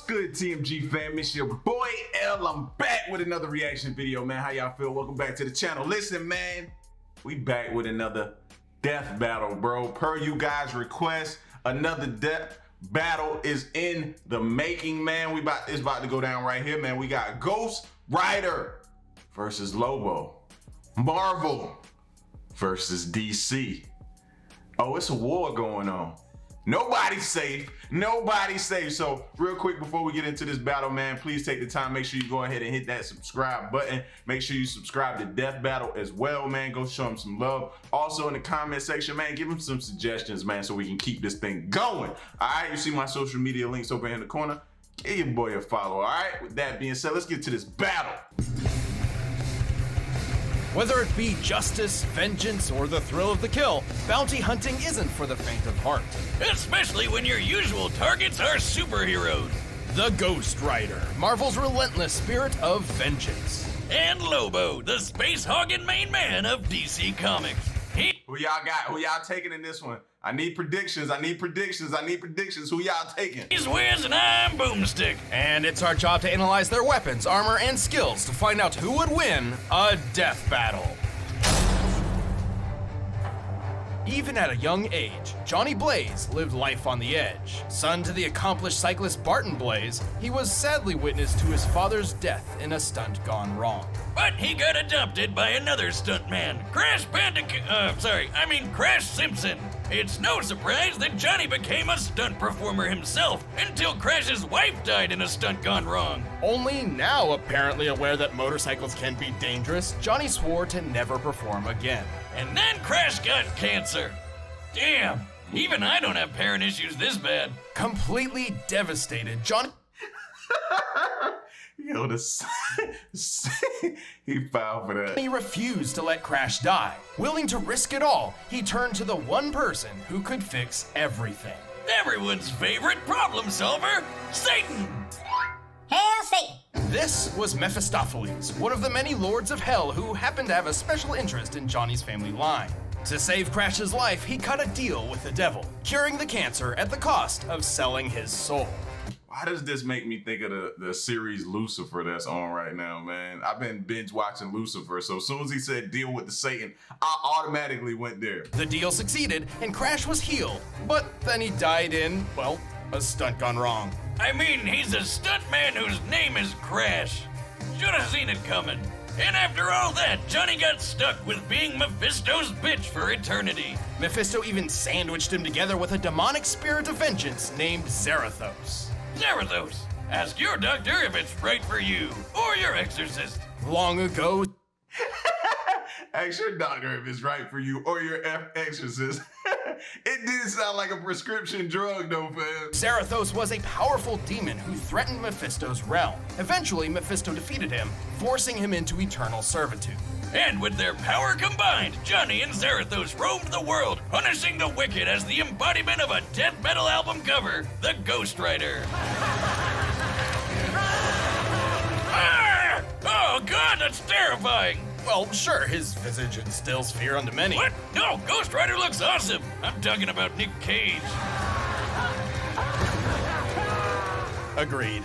good, TMG fam? It's your boy L. I'm back with another reaction video, man. How y'all feel? Welcome back to the channel. Listen, man, we back with another death battle, bro. Per you guys' request, another death battle is in the making, man. It's about to go down right here, man. We got Ghost Rider versus Lobo. Marvel versus DC. Oh, it's a war going on. Nobody's safe. Nobody's safe. So real quick before we get into this battle, man, please take the time. Make sure you go ahead and hit that subscribe button. Make sure you subscribe to Death Battle as well, man. Go show him some love. Also in the comment section, man, give him some suggestions, man, so we can keep this thing going. All right, you see my social media links over here in the corner. Give your boy a follow, all right? With that being said, let's get to this battle. Whether it be justice, vengeance, or the thrill of the kill, bounty hunting isn't for the faint of heart. Especially when your usual targets are superheroes. The Ghost Rider, Marvel's relentless spirit of vengeance. And Lobo, the space-hogging main man of DC Comics. Who y'all got? Who y'all taking in this one? I need predictions. I need predictions. I need predictions. Who y'all taking? He's Wiz and I'm Boomstick. And it's our job to analyze their weapons, armor, and skills to find out who would win a death battle. Even at a young age, Johnny Blaze lived life on the edge. Son to the accomplished cyclist Barton Blaze, he was sadly witness to his father's death in a stunt gone wrong. But he got adopted by another stuntman, Crash Simpson. It's no surprise that Johnny became a stunt performer himself until Crash's wife died in a stunt gone wrong. Only now apparently aware that motorcycles can be dangerous, Johnny swore to never perform again. And then Crash got cancer. Damn, even I don't have parent issues this bad. Completely devastated, Johnny... Yo, he filed for that. He refused to let Crash die. Willing to risk it all, he turned to the one person who could fix everything. Everyone's favorite problem solver, Satan! Hail Satan! This was Mephistopheles, one of the many lords of hell who happened to have a special interest in Johnny's family line. To save Crash's life, he cut a deal with the devil, curing the cancer at the cost of selling his soul. Why does this make me think of the series Lucifer that's on right now, man? I've been binge watching Lucifer, so as soon as he said deal with the Satan, I automatically went there. The deal succeeded, and Crash was healed, but then he died in, well, a stunt gone wrong. I mean, he's a stuntman whose name is Crash. Should have seen it coming. And after all that, Johnny got stuck with being Mephisto's bitch for eternity. Mephisto even sandwiched him together with a demonic spirit of vengeance named Zarathos. Zarathos, ask your doctor if it's right for you, or your exorcist. Long ago... Ask your doctor if it's right for you, or your exorcist. It did sound like a prescription drug, though, fam. Zarathos was a powerful demon who threatened Mephisto's realm. Eventually, Mephisto defeated him, forcing him into eternal servitude. And with their power combined, Johnny and Zarathos roamed the world, punishing the wicked as the embodiment of a death metal album cover, the Ghost Rider. Ah! Oh God, that's terrifying! Well, sure, his visage instills fear unto many. What? No, Ghost Rider looks awesome! I'm talking about Nick Cage. Agreed.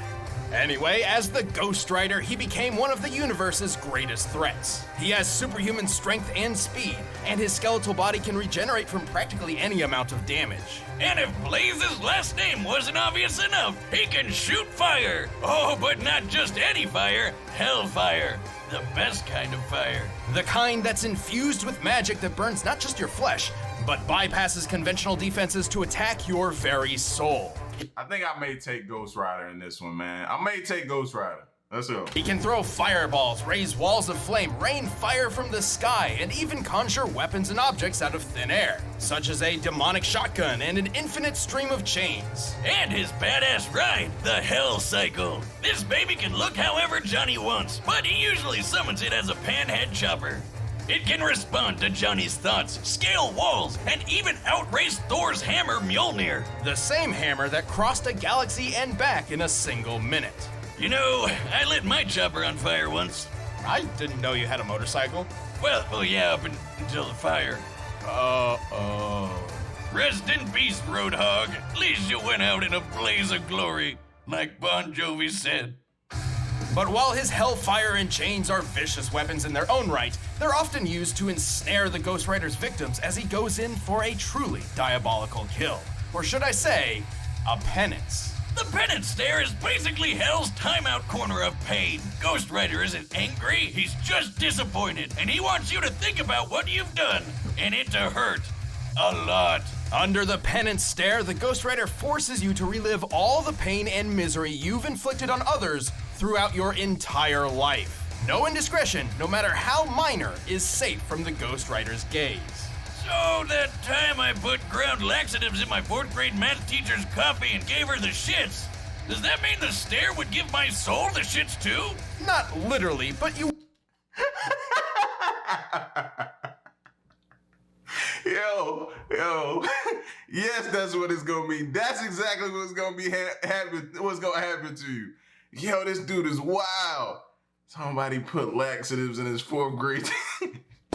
Anyway, as the Ghost Rider, he became one of the universe's greatest threats. He has superhuman strength and speed, and his skeletal body can regenerate from practically any amount of damage. And if Blaze's last name wasn't obvious enough, he can shoot fire! Oh, but not just any fire, hellfire. The best kind of fire. The kind that's infused with magic that burns not just your flesh, but bypasses conventional defenses to attack your very soul. I think I may take Ghost Rider in this one, man. I may take Ghost Rider. Let's go. He can throw fireballs, raise walls of flame, rain fire from the sky, and even conjure weapons and objects out of thin air, such as a demonic shotgun and an infinite stream of chains. And his badass ride, the Hell Cycle. This baby can look however Johnny wants, but he usually summons it as a panhead chopper. It can respond to Johnny's thoughts, scale walls, and even outrace Thor's hammer Mjolnir. The same hammer that crossed a galaxy and back in a single minute. You know, I lit my chopper on fire once. I didn't know you had a motorcycle. Well, yeah, up until the fire. Uh-oh. Rest in peace, Roadhog. At least you went out in a blaze of glory. like Bon Jovi said. But while his hellfire and chains are vicious weapons in their own right, they're often used to ensnare the Ghost Rider's victims as he goes in for a truly diabolical kill. Or should I say, a penance. The penance stare is basically hell's timeout corner of pain. Ghost Rider isn't angry, he's just disappointed, and he wants you to think about what you've done, and it to hurt. A lot. Under the penance stare, the Ghost Rider forces you to relive all the pain and misery you've inflicted on others throughout your entire life. No indiscretion, no matter how minor, is safe from the Ghost Rider's gaze. So that time I put ground laxatives in my 4th grade math teacher's coffee and gave her the shits, does that mean the stare would give my soul the shits too? Not literally, but you... Yo, yes, that's what it's gonna mean. That's exactly what's gonna be what's gonna happen to you. Yo, this dude is wild. Somebody put laxatives in his 4th grade.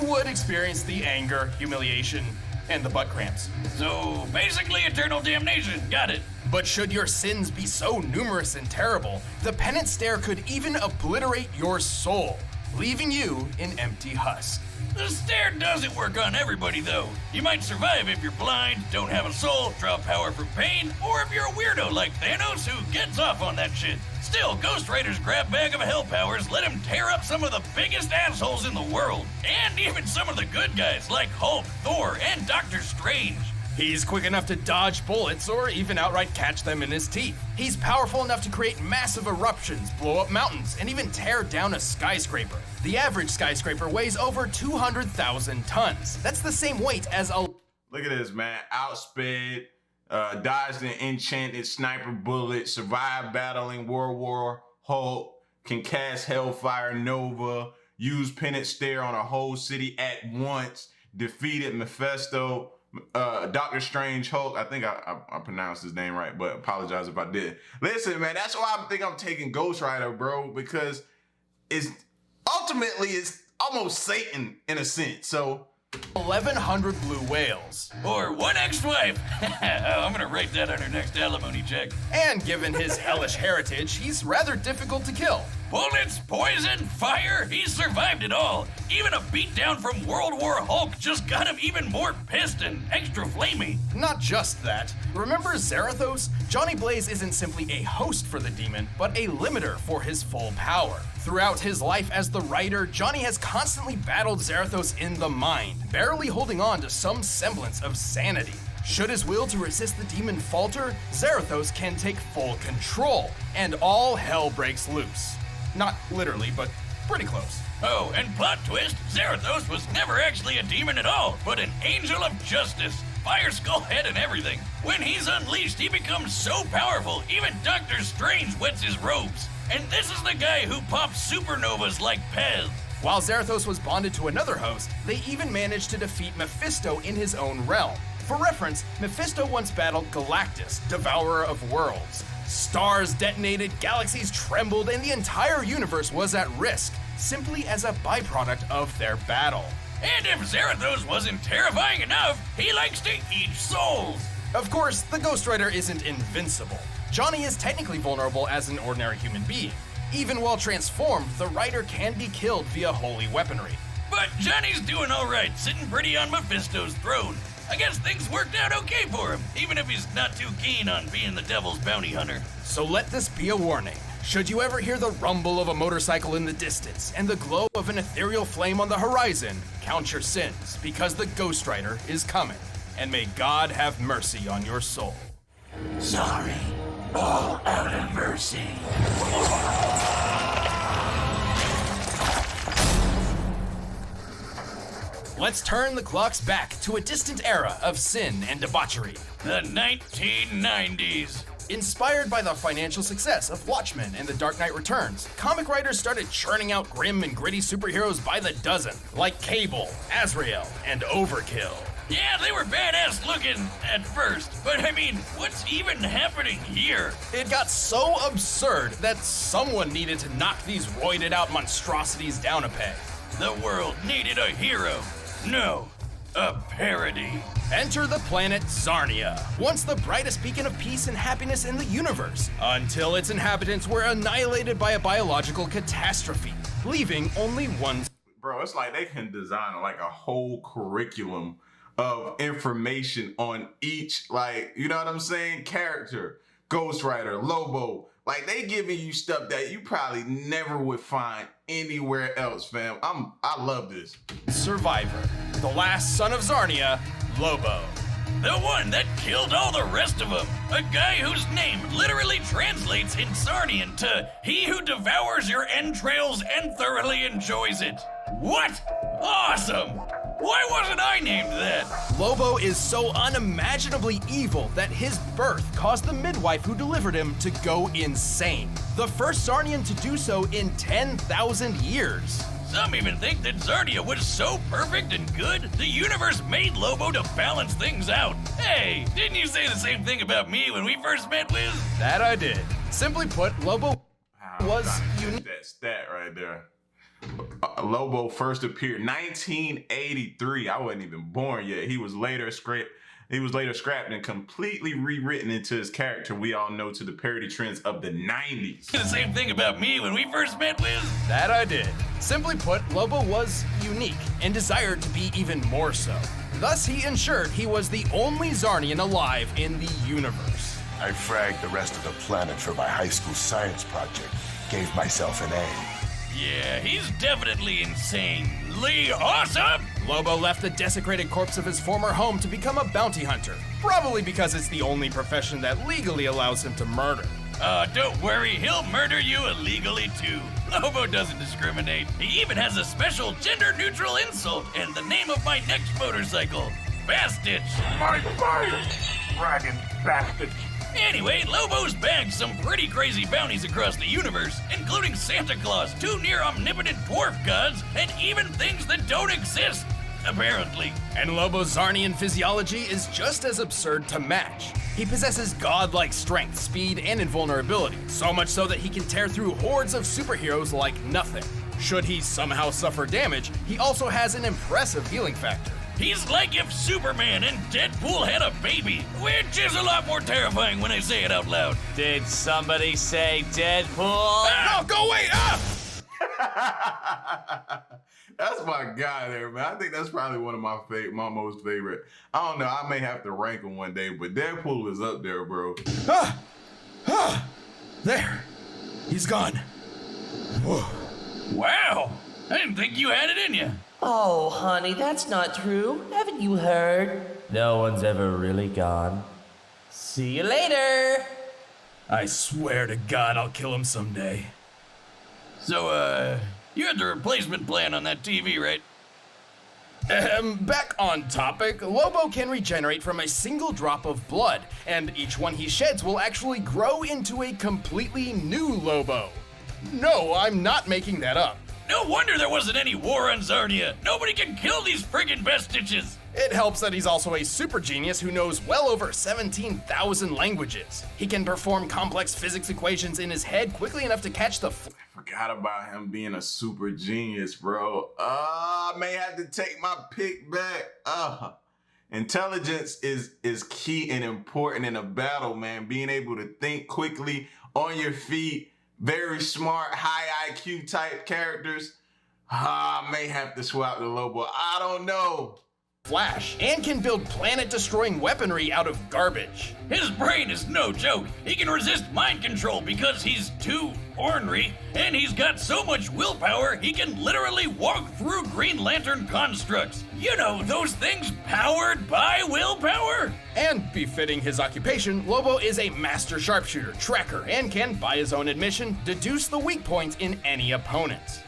would experience the anger, humiliation, and the butt cramps. So basically eternal damnation, got it. But should your sins be so numerous and terrible, the penance stare could even obliterate your soul, leaving you an empty husk. The stare doesn't work on everybody though. You might survive if you're blind, don't have a soul, draw power from pain, or if you're a weirdo like Thanos who gets off on that shit. Still, Ghost Rider's grab bag of hell powers let him tear up some of the biggest assholes in the world, and even some of the good guys like Hulk, Thor, and Doctor Strange. He's quick enough to dodge bullets or even outright catch them in his teeth. He's powerful enough to create massive eruptions, blow up mountains, and even tear down a skyscraper. The average skyscraper weighs over 200,000 tons. That's the same weight as a... Look at this, man. Outsped, dodged an enchanted sniper bullet, survived battling World War Hulk, can cast Hellfire Nova, use Penance Stare on a whole city at once, defeated Mephisto, Doctor Strange, Hulk. I think I pronounced his name right, but apologize if I did. Listen, man, that's why I think I'm taking Ghost Rider, bro, because it's almost Satan in a sense. So 1,100 blue whales. Or one ex-wife. I'm gonna write that on her next alimony check. And given his hellish heritage, he's rather difficult to kill. Bullets, poison, fire, he's survived it all. Even a beatdown from World War Hulk just got him even more pissed and extra flamey. Not just that. Remember Zarathos? Johnny Blaze isn't simply a host for the demon, but a limiter for his full power. Throughout his life as the Rider, Johnny has constantly battled Zarathos in the mind, barely holding on to some semblance of sanity. Should his will to resist the demon falter, Zarathos can take full control, and all hell breaks loose. Not literally, but pretty close. Oh, and plot twist, Zarathos was never actually a demon at all, but an angel of justice. Fire skull head and everything. When he's unleashed, he becomes so powerful, even Doctor Strange wets his robes. And this is the guy who pops supernovas like Pez. While Zarathos was bonded to another host, they even managed to defeat Mephisto in his own realm. For reference, Mephisto once battled Galactus, devourer of worlds. Stars detonated, galaxies trembled, and the entire universe was at risk, simply as a byproduct of their battle. And if Zarathos wasn't terrifying enough, he likes to eat souls. Of course, the Ghost Rider isn't invincible. Johnny is technically vulnerable as an ordinary human being. Even while transformed, the Rider can be killed via holy weaponry. But Johnny's doing alright, sitting pretty on Mephisto's throne. I guess things worked out okay for him, even if he's not too keen on being the devil's bounty hunter. So let this be a warning. Should you ever hear the rumble of a motorcycle in the distance and the glow of an ethereal flame on the horizon, count your sins, because the Ghost Rider is coming. And may God have mercy on your soul. Sorry, all out of mercy. Let's turn the clocks back to a distant era of sin and debauchery. The 1990s. Inspired by the financial success of Watchmen and The Dark Knight Returns, comic writers started churning out grim and gritty superheroes by the dozen, like Cable, Azrael, and Overkill. Yeah, they were badass looking at first, but I mean, what's even happening here? It got so absurd that someone needed to knock these roided out monstrosities down a peg. The world needed a hero. No, a parody. Enter the planet Zarnia, once the brightest beacon of peace and happiness in the universe, until its inhabitants were annihilated by a biological catastrophe, leaving only one. Bro, it's like they can design like a whole curriculum of information on each, like, you know what I'm saying, character. Ghost Rider, Lobo, like they giving you stuff that you probably never would find anywhere else, fam. I love this. Survivor, the last son of Zarnia, Lobo. The one that killed all the rest of them. A guy whose name literally translates in Sarnian to he who devours your entrails and thoroughly enjoys it. What? Awesome! Why wasn't I named that? Lobo is so unimaginably evil that his birth caused the midwife who delivered him to go insane. The first Zarnian to do so in 10,000 years. Some even think that Zarnia was so perfect and good, the universe made Lobo to balance things out. Hey, didn't you say the same thing about me when we first met, Wiz? That I did. Simply put, Lobo was unique. That stat right there. Lobo first appeared 1983. I wasn't even born yet. He was later scrapped and completely rewritten into his character we all know to the parody trends of the 90s. The same thing about me when we first met, Wiz? That I did. Simply put, Lobo was unique and desired to be even more so. Thus, he ensured he was the only Zarnian alive in the universe. I fragged the rest of the planet for my high school science project. Gave myself an A. Yeah, he's definitely insanely awesome! Lobo left the desecrated corpse of his former home to become a bounty hunter, probably because it's the only profession that legally allows him to murder. Don't worry, he'll murder you illegally too. Lobo doesn't discriminate. He even has a special gender-neutral insult and the name of my next motorcycle, Bastich. My bike! Dragon bastard! Anyway, Lobo's bagged some pretty crazy bounties across the universe, including Santa Claus, 2 near-omnipotent dwarf gods, and even things that don't exist, apparently. And Lobo's Zarnian physiology is just as absurd to match. He possesses godlike strength, speed, and invulnerability, so much so that he can tear through hordes of superheroes like nothing. Should he somehow suffer damage, he also has an impressive healing factor. He's like if Superman and Deadpool had a baby, which is a lot more terrifying when I say it out loud. Did somebody say Deadpool? Oh, go away! That's my guy there, man. I think that's probably one of my most favorite. I don't know. I may have to rank him one day, but Deadpool is up there, bro. There. He's gone. Whoa. Wow, I didn't think you had it in you. Oh, honey, that's not true. Haven't you heard? No one's ever really gone. See you later. I swear to God I'll kill him someday. So, you had the replacement plan on that TV, right? Back on topic, Lobo can regenerate from a single drop of blood, and each one he sheds will actually grow into a completely new Lobo. No, I'm not making that up. No wonder there wasn't any war on Zarnia. Nobody can kill these friggin' Bastitches. It helps that he's also a super genius who knows well over 17,000 languages. He can perform complex physics equations in his head quickly enough to catch the I forgot about him being a super genius, bro. I may have to take my pick back. Intelligence is key and important in a battle, man. Being able to think quickly on your feet, very smart, high IQ type characters. I may have to swap the Lobo. I don't know. Flash, and can build planet-destroying weaponry out of garbage. His brain is no joke. He can resist mind control because he's too ornery, and he's got so much willpower he can literally walk through Green Lantern constructs. You know, those things powered by willpower. And befitting his occupation, Lobo is a master sharpshooter, tracker, and can, by his own admission, deduce the weak points in any opponent.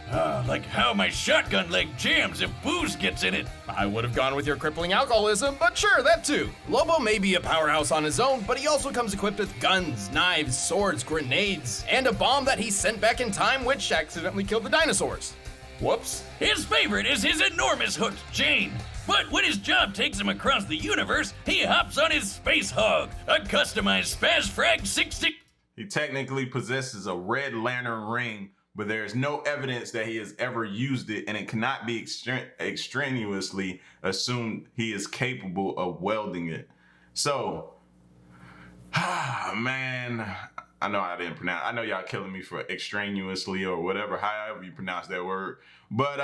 Like how my shotgun leg jams if booze gets in it. I would have gone with your crippling alcoholism, but sure, that too. Lobo may be a powerhouse on his own, but he also comes equipped with guns, knives, swords, grenades, and a bomb that he sent back in time which accidentally killed the dinosaurs. Whoops. His favorite is his enormous hooked chain. But when his job takes him across the universe, he hops on his Space Hog, a customized Spaz Frag 66. He technically possesses a Red Lantern ring but there is no evidence that he has ever used it, and it cannot be extraneously assumed he is capable of wielding it. So, man, I know I didn't pronounce. I know y'all killing me for extraneously or whatever, however you pronounce that word. But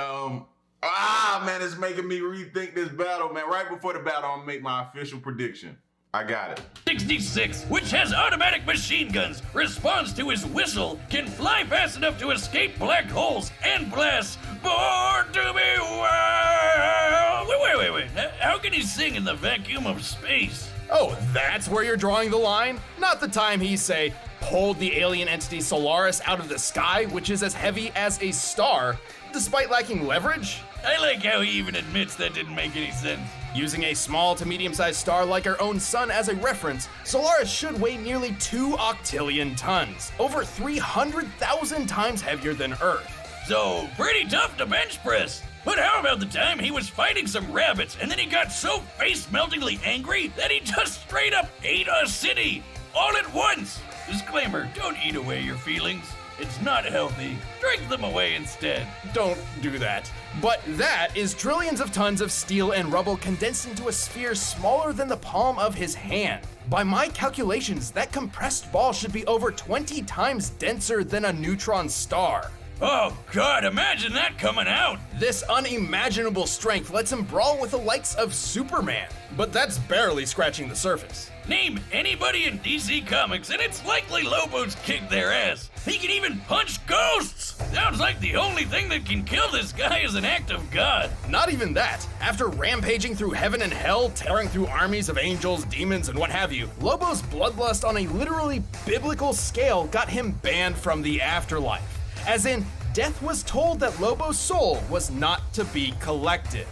man, it's making me rethink this battle, man. Right before the battle, I'm gonna make my official prediction. I got it. 66, which has automatic machine guns, responds to his whistle, can fly fast enough to escape black holes, and blasts "Born to Be Wild." Wait. How can he sing in the vacuum of space? Oh, that's where you're drawing the line? Not the time he, say, pulled the alien entity Solaris out of the sky, which is as heavy as a star, despite lacking leverage? I like how he even admits that didn't make any sense. Using a small to medium-sized star like our own sun as a reference, Solaris should weigh nearly 2 octillion tons, over 300,000 times heavier than Earth. So, pretty tough to bench press. But how about the time he was fighting some rabbits and then he got so face-meltingly angry that he just straight up ate a city, all at once? Disclaimer, don't eat away your feelings. It's not healthy. Drink them away instead. Don't do that. But that is trillions of tons of steel and rubble condensed into a sphere smaller than the palm of his hand. By my calculations, that compressed ball should be over 20 times denser than a neutron star. Oh God, imagine that coming out! This unimaginable strength lets him brawl with the likes of Superman. But that's barely scratching the surface. Name anybody in DC Comics and it's likely Lobo's kicked their ass. He can even punch ghosts! Sounds like the only thing that can kill this guy is an act of God. Not even that. After rampaging through heaven and hell, tearing through armies of angels, demons, and what have you, Lobo's bloodlust on a literally biblical scale got him banned from the afterlife. As in, death was told that Lobo's soul was not to be collected.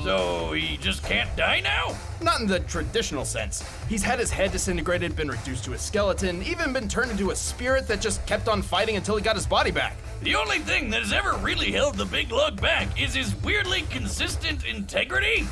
So he just can't die now? Not in the traditional sense. He's had his head disintegrated, been reduced to a skeleton, even been turned into a spirit that just kept on fighting until he got his body back. The only thing that has ever really held the big lug back is his weirdly consistent integrity.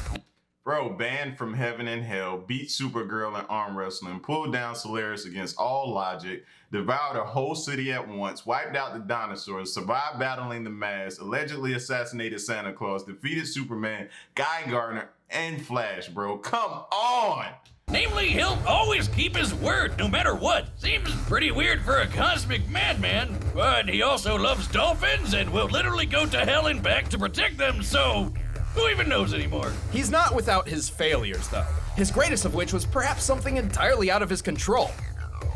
Bro, banned from heaven and hell, beat Supergirl in arm wrestling, pulled down Solaris against all logic, devoured a whole city at once, wiped out the dinosaurs, survived battling the Mask, allegedly assassinated Santa Claus, defeated Superman, Guy Gardner, and Flash, bro. Come on! Namely, he'll always keep his word no matter what. Seems pretty weird for a cosmic madman, but he also loves dolphins and will literally go to hell and back to protect them, so who even knows anymore? He's not without his failures, though. His greatest of which was perhaps something entirely out of his control.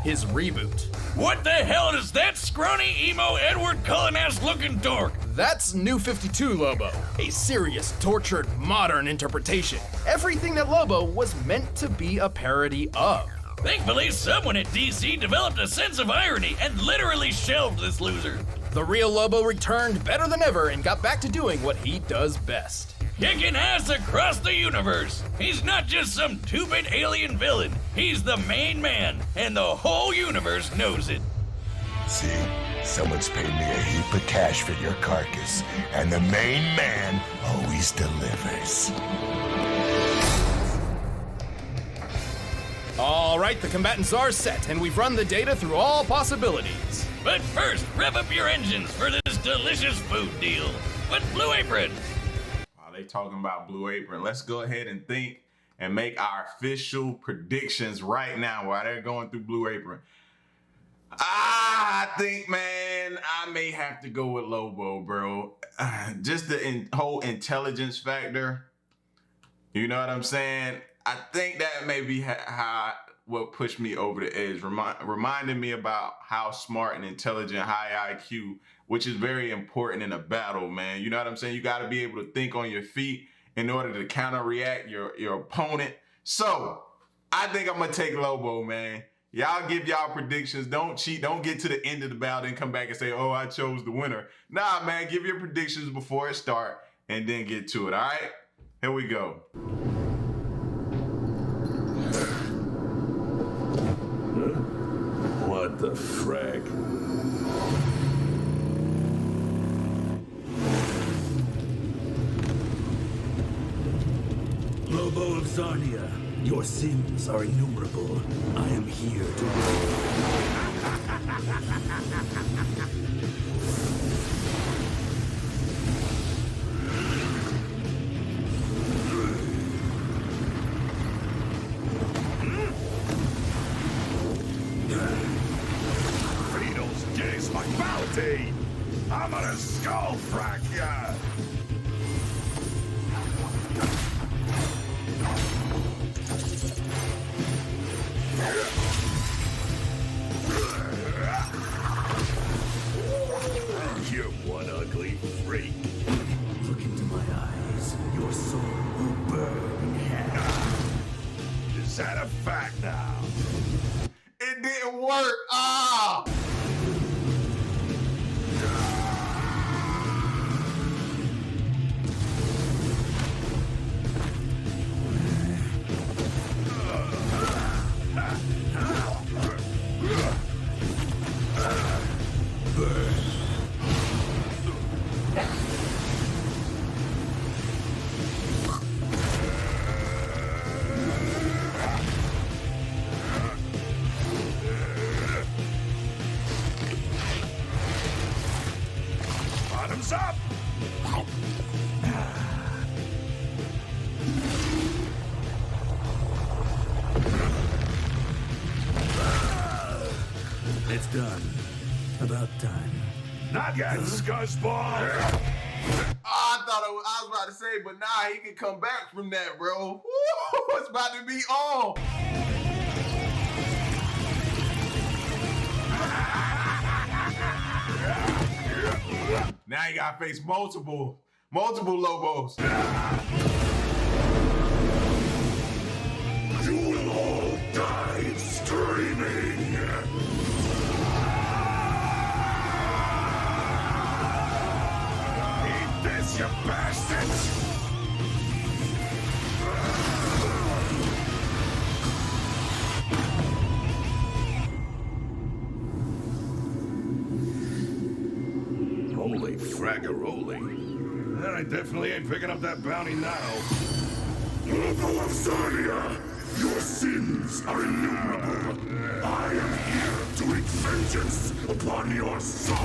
His reboot. What the hell is that scrawny, emo, Edward Cullen-ass looking dork? That's New 52 Lobo, a serious, tortured, modern interpretation. Everything that Lobo was meant to be a parody of. Thankfully, someone at DC developed a sense of irony and literally shelved this loser. The real Lobo returned better than ever and got back to doing what he does best. Kicking ass across the universe. He's not just some two-bit alien villain. He's the main man, and the whole universe knows it. See, someone's paid me a heap of cash for your carcass, and the main man always delivers. All right, the combatants are set, and we've run the data through all possibilities. But first, rev up your engines for this delicious food deal. With Blue Apron. They talking about Blue Apron. Let's go ahead and think and make our official predictions right now while they're going through Blue Apron. I think, man, I may have to go with Lobo, bro. Just the whole intelligence factor. You know what I'm saying? I think that may be what pushed me over the edge, reminding me about how smart and intelligent, high IQ, which is very important in a battle, man. You know what I'm saying? You got to be able to think on your feet in order to counter-react your opponent. So, I think I'm going to take Lobo, man. Y'all give y'all predictions. Don't cheat. Don't get to the end of the battle and come back and say, oh, I chose the winner. Nah, man, give your predictions before it starts and then get to it, all right? Here we go. What the frack? Lobo of Zarnia, your sins are innumerable. I am here to my bounty! I'm gonna skull frack ya! You're one ugly freak. Look into my eyes. Your soul will burn in hell. Is that a fact now? It didn't work. Ah! Bottoms up! It's done. About time. Not yet, scuzzball! I thought I was about to say, but nah, he can come back from that, bro. Woo, it's about to be on. Now you gotta face multiple Lobos. You will all die screaming! Eat this, you bastards! Holy fraggaroli. I definitely ain't picking up that bounty now. Lobo of Zarnia, your sins are innumerable. I am here to wreak vengeance upon your soul.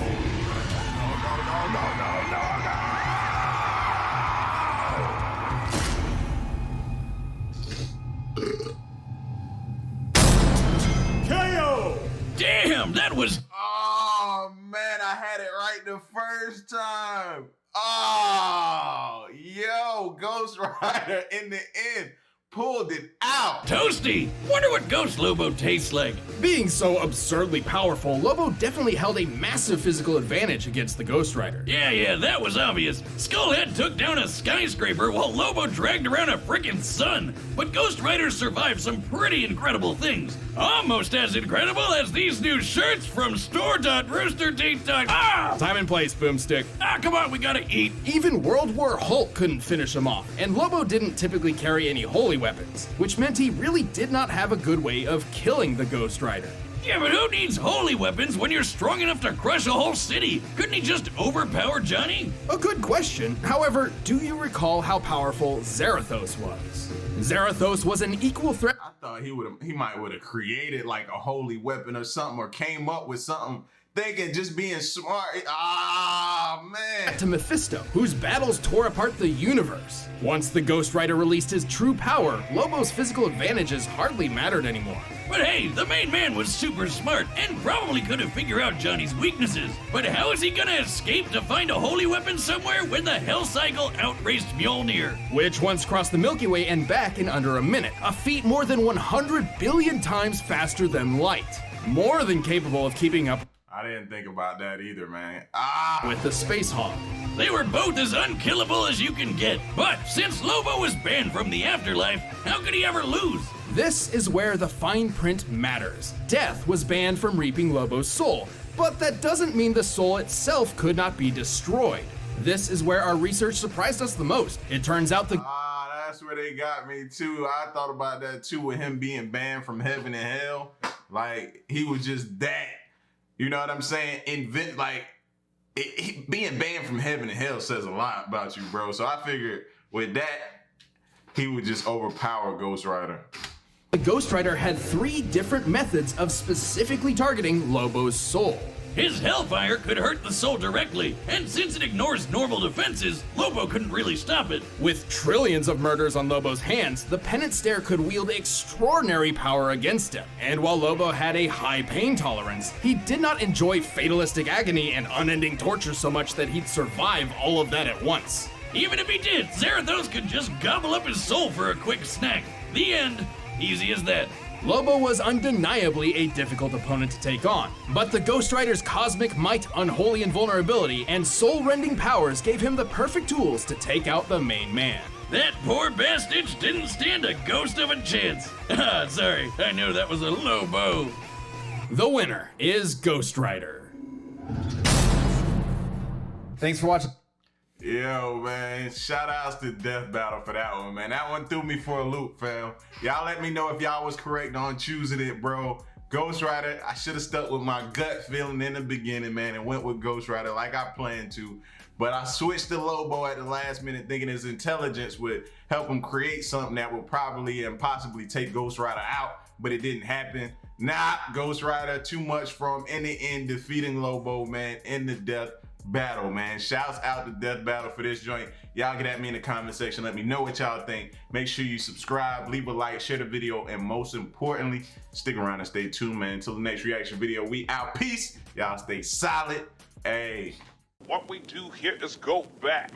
KO! Damn, that was... Oh man, I had it right the first time. Oh, yo, Ghost Rider in the end pulled it out. Toasty! Wonder what Ghost Lobo tastes like. Being so absurdly powerful, Lobo definitely held a massive physical advantage against the Ghost Rider. Yeah, that was obvious. Skullhead took down a skyscraper while Lobo dragged around a frickin' sun. But Ghost Rider survived some pretty incredible things. Almost as incredible as these new shirts from store.roosterteeth.com. Ah! Time and place, Boomstick. Ah, come on, we gotta eat. Even World War Hulk couldn't finish him off, and Lobo didn't typically carry any holy weapons, which meant he really did not have a good way of killing the Ghost Rider. Yeah, but who needs holy weapons when you're strong enough to crush a whole city? Couldn't he just overpower Johnny? A good question. However, do you recall how powerful Zarathos was? Zarathos was an equal threat. I thought he might would have created like a holy weapon or something, or came up with something, thinking just being smart. Ah, man. To Mephisto, whose battles tore apart the universe. Once the Ghost Rider released his true power, Lobo's physical advantages hardly mattered anymore. But hey, the main man was super smart and probably could have figured out Johnny's weaknesses. But how is he gonna escape to find a holy weapon somewhere when the Hell Cycle outraced Mjolnir? Which once crossed the Milky Way and back in under a minute, a feat more than 100 billion times faster than light. More than capable of keeping up I didn't think about that either, man. with the Space Hog. They were both as unkillable as you can get. But since Lobo was banned from the afterlife, how could he ever lose? This is where the fine print matters. Death was banned from reaping Lobo's soul, but that doesn't mean the soul itself could not be destroyed. This is where our research surprised us the most. It turns out That's where they got me too. I thought about that too, with him being banned from heaven and hell. Like, he was just that. You know what I'm saying? Being banned from heaven and hell says a lot about you, bro. So I figured with that, he would just overpower Ghost Rider. the Ghost Rider had 3 different methods of specifically targeting Lobo's soul. His hellfire could hurt the soul directly, and since it ignores normal defenses, Lobo couldn't really stop it. With trillions of murders on Lobo's hands, the Penance Stare could wield extraordinary power against him. And while Lobo had a high pain tolerance, he did not enjoy fatalistic agony and unending torture so much that he'd survive all of that at once. Even if he did, Zarathos could just gobble up his soul for a quick snack. The end. Easy as that. Lobo was undeniably a difficult opponent to take on, but the Ghost Rider's cosmic might, unholy invulnerability, and soul-rending powers gave him the perfect tools to take out the main man. That poor bastard didn't stand a ghost of a chance. Sorry, I knew that was a Lobo. The winner is Ghost Rider. Thanks for watching. Yo, man, shout outs to Death Battle for that one, man. That one threw me for a loop, fam. Y'all let me know if y'all was correct on choosing it, bro. Ghost Rider, I should have stuck with my gut feeling in the beginning, man, and went with Ghost Rider like I planned to. But I switched to Lobo at the last minute, thinking his intelligence would help him create something that would probably and possibly take Ghost Rider out, but it didn't happen. Nah, Ghost Rider, too much from in the end, defeating Lobo, man, in the Death Battle, man. Shouts out to Death Battle for this joint. Y'all get at me in the comment section. Let me know what y'all think. Make sure you subscribe, leave a like, share the video, and most importantly, stick around and stay tuned, man. Until the next reaction video, we out. Peace. Y'all stay solid. Hey. What we do here is go back.